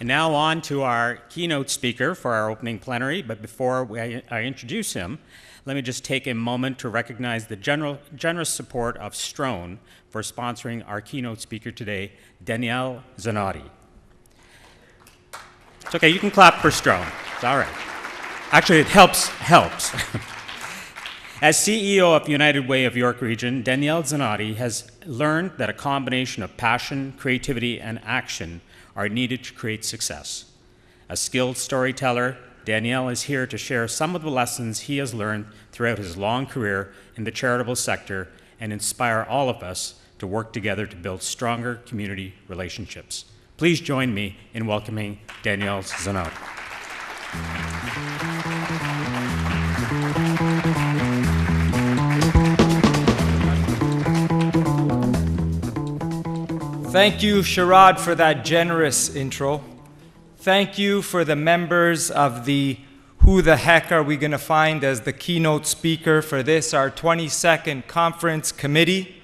And now on to our keynote speaker for our opening plenary. But before I introduce him, let me just take a moment to recognize the generous support of Strone for sponsoring our keynote speaker today, Daniele Zanotti. It's okay, you can clap for Strone. It's all right. Actually, it helps. As CEO of United Way of York Region, Daniele Zanotti has learned that a combination of passion, creativity, and action are needed to create success. A skilled storyteller, Daniele is here to share some of the lessons he has learned throughout his long career in the charitable sector and inspire all of us to work together to build stronger community relationships. Please join me in welcoming Daniele Zanotti. Thank you, Sharad, for that generous intro. Thank you for the members of the Who the Heck Are We Gonna Find as the keynote speaker for this, our 22nd conference committee,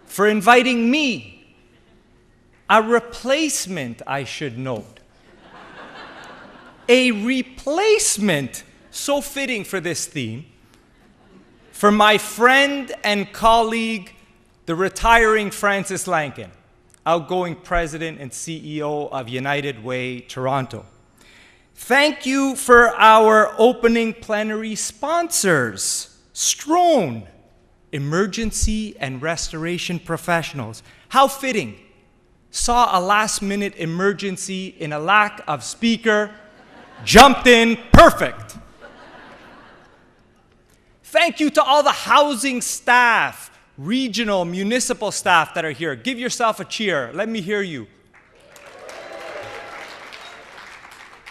for inviting me, a replacement, I should note. A replacement, so fitting for this theme, for my friend and colleague, the retiring Francis Lankin, outgoing president and CEO of United Way Toronto. Thank you for our opening plenary sponsors, Strone, emergency and restoration professionals. How fitting. Saw a last-minute emergency in a lack of speaker, jumped in, perfect. Thank you to all the housing staff, regional, municipal staff that are here. Give yourself a cheer. Let me hear you.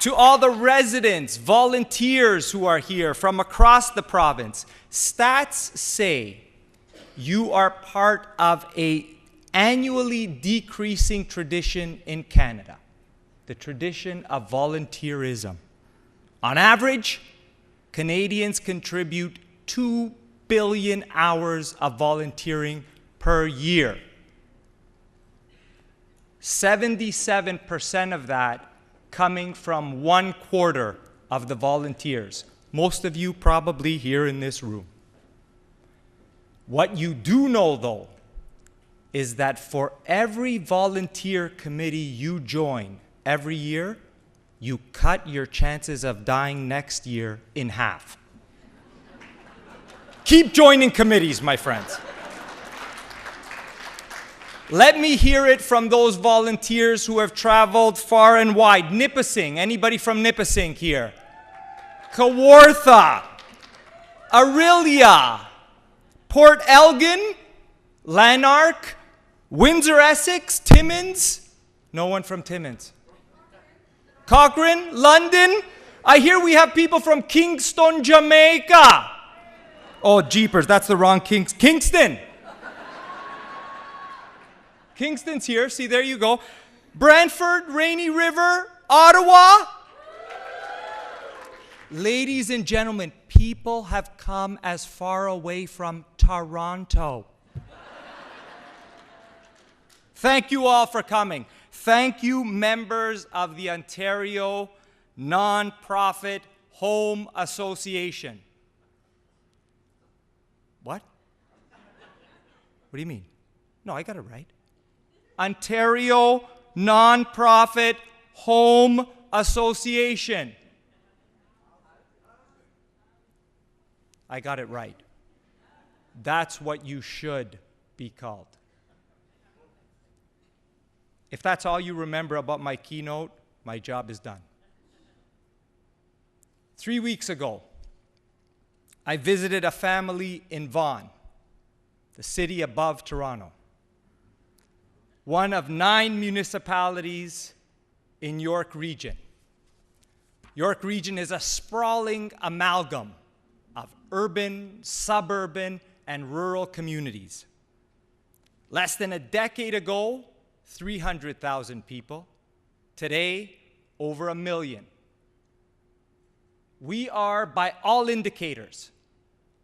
To all the residents, volunteers who are here from across the province, stats say you are part of an annually decreasing tradition in Canada, the tradition of volunteerism. On average, Canadians contribute 2 billion hours of volunteering per year. 77% of that coming from 1/4 of the volunteers. Most of you probably here in this room. What you do know, though, is that for every volunteer committee you join every year, you cut your chances of dying next year in half. Keep joining committees, my friends. Let me hear it from those volunteers who have traveled far and wide. Nipissing, anybody from Nipissing here? Kawartha, Orillia, Port Elgin, Lanark, Windsor, Essex, Timmins. No one from Timmins. Cochrane, London. I hear we have people from Kingston, Jamaica. Oh, jeepers, that's the wrong Kingston. Kingston's here. See, there you go. Brantford, Rainy River, Ottawa. Ladies and gentlemen, people have come as far away from Toronto. Thank you all for coming. Thank you, members of the Ontario Nonprofit Home Association. What? What do you mean? No, I got it right. Ontario Nonprofit Home Association. I got it right. That's what you should be called. If that's all you remember about my keynote, my job is done. 3 weeks ago, I visited a family in Vaughan, the city above Toronto, one of 9 municipalities in York Region. York Region is a sprawling amalgam of urban, suburban, and rural communities. Less than a decade ago, 300,000 people. Today, over 1 million. We are, by all indicators,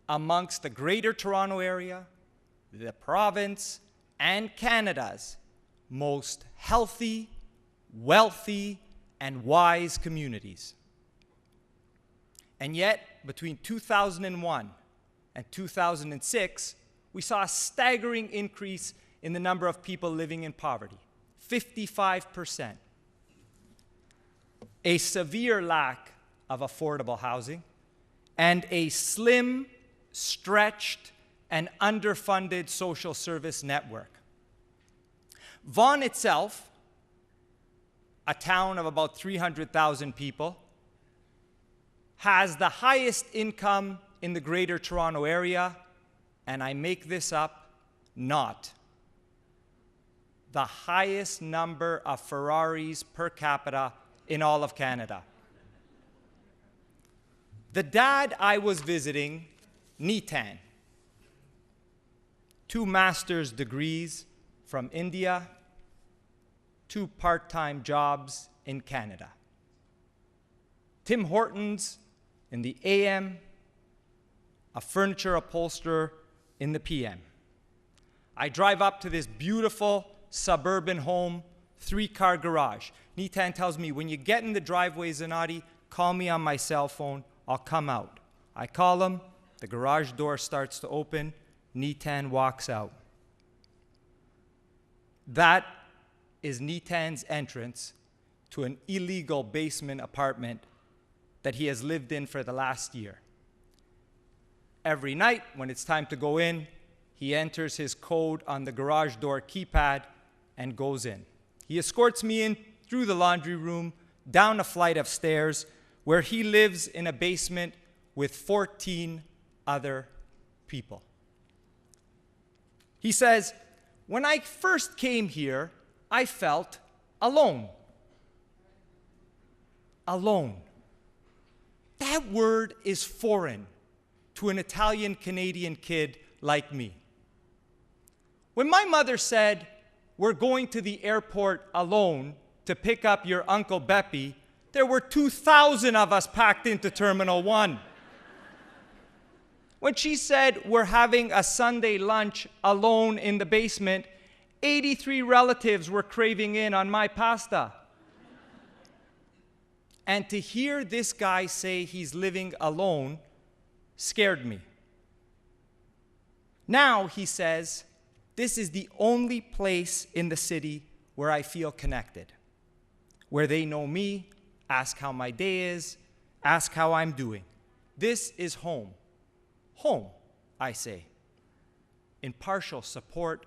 amongst the Greater Toronto Area, the province, and Canada's most healthy, wealthy, and wise communities. And yet, between 2001 and 2006, we saw a staggering increase in the number of people living in poverty, 55%. A severe lack of affordable housing, and a slim, stretched, and underfunded social service network. Vaughan itself, a town of about 300,000 people, has the highest income in the Greater Toronto Area, and I make this up, not the highest number of Ferraris per capita in all of Canada. The dad I was visiting, Nitan, 2 master's degrees from India, 2 part-time jobs in Canada. Tim Hortons in the AM, a furniture upholsterer in the PM. I drive up to this beautiful suburban home, 3-car garage. Nitan tells me, when you get in the driveway, Zanotti, call me on my cell phone, I'll come out. I call him, the garage door starts to open, Nitan walks out. That is Nitan's entrance to an illegal basement apartment that he has lived in for the last year. Every night, when it's time to go in, he enters his code on the garage door keypad and goes in. He escorts me in through the laundry room, down a flight of stairs, where he lives in a basement with 14 other people. He says, when I first came here, I felt alone. Alone. That word is foreign to an Italian-Canadian kid like me. When my mother said, we're going to the airport alone to pick up your Uncle Beppy, there were 2,000 of us packed into Terminal 1. When she said, we're having a Sunday lunch alone in the basement, 83 relatives were craving in on my pasta. And to hear this guy say he's living alone scared me. Now, he says, this is the only place in the city where I feel connected, where they know me, ask how my day is, ask how I'm doing. This is home. Home, I say, in partial support,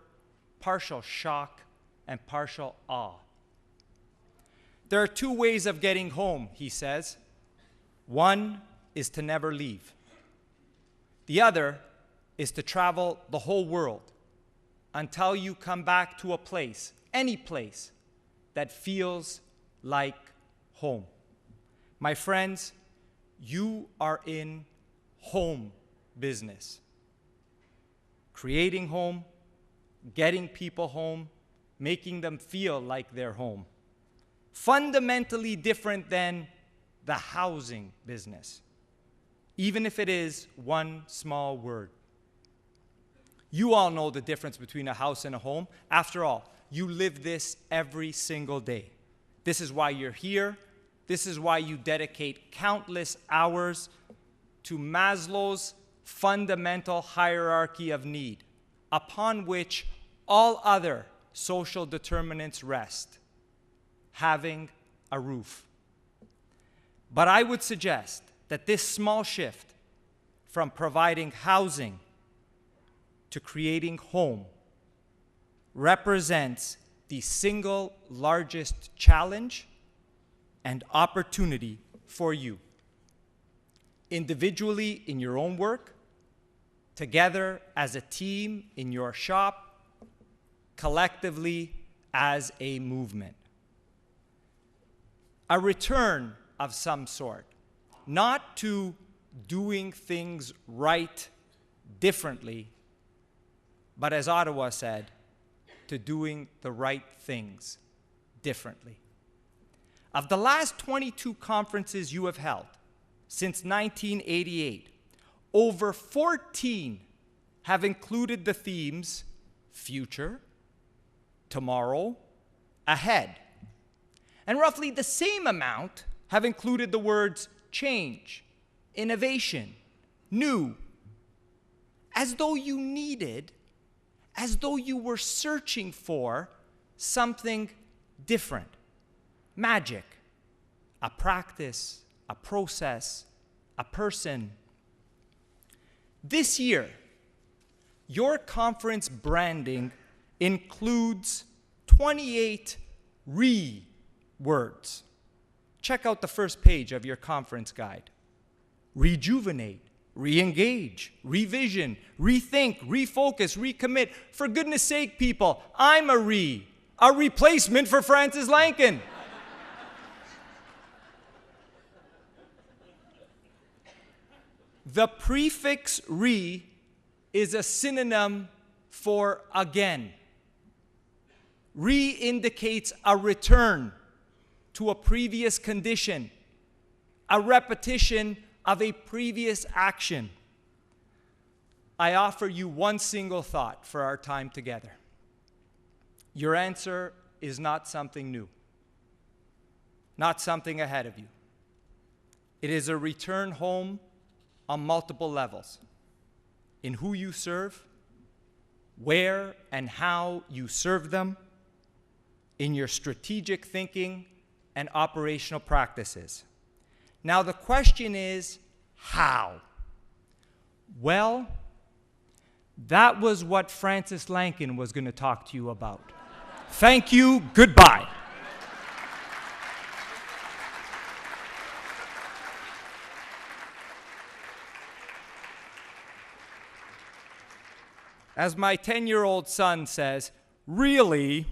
partial shock, and partial awe. There are 2 ways of getting home, he says. One is to never leave. The other is to travel the whole world until you come back to a place, any place, that feels like home. My friends, you are in home business. Creating home, getting people home, making them feel like they're home. Fundamentally different than the housing business, even if it is one small word. You all know the difference between a house and a home. After all, you live this every single day. This is why you're here. This is why you dedicate countless hours to Maslow's fundamental hierarchy of need, upon which all other social determinants rest: having a roof. But I would suggest that this small shift from providing housing to creating home represents the single largest challenge and opportunity for you, individually in your own work, together as a team in your shop, collectively as a movement. A return of some sort, not to doing things right differently, but as Ottawa said, to doing the right things differently. Of the last 22 conferences you have held since 1988, over 14 have included the themes future, tomorrow, ahead. And roughly the same amount have included the words change, innovation, new, as though you needed, as though you were searching for something different. Magic, a practice, a process, a person. This year, your conference branding includes 28 words. Check out the first page of your conference guide. Rejuvenate, re-engage, revision, rethink, refocus, recommit. For goodness sake, people, I'm a replacement for Francis Lankin. The prefix re is a synonym for again. Re indicates a return to a previous condition, a repetition of a previous action. I offer you one single thought for our time together. Your answer is not something new, not something ahead of you. It is a return home on multiple levels, in who you serve, where and how you serve them, in your strategic thinking and operational practices. Now the question is, how? Well, that was what Francis Lankin was going to talk to you about. Thank you, goodbye. As my 10-year-old son says, really,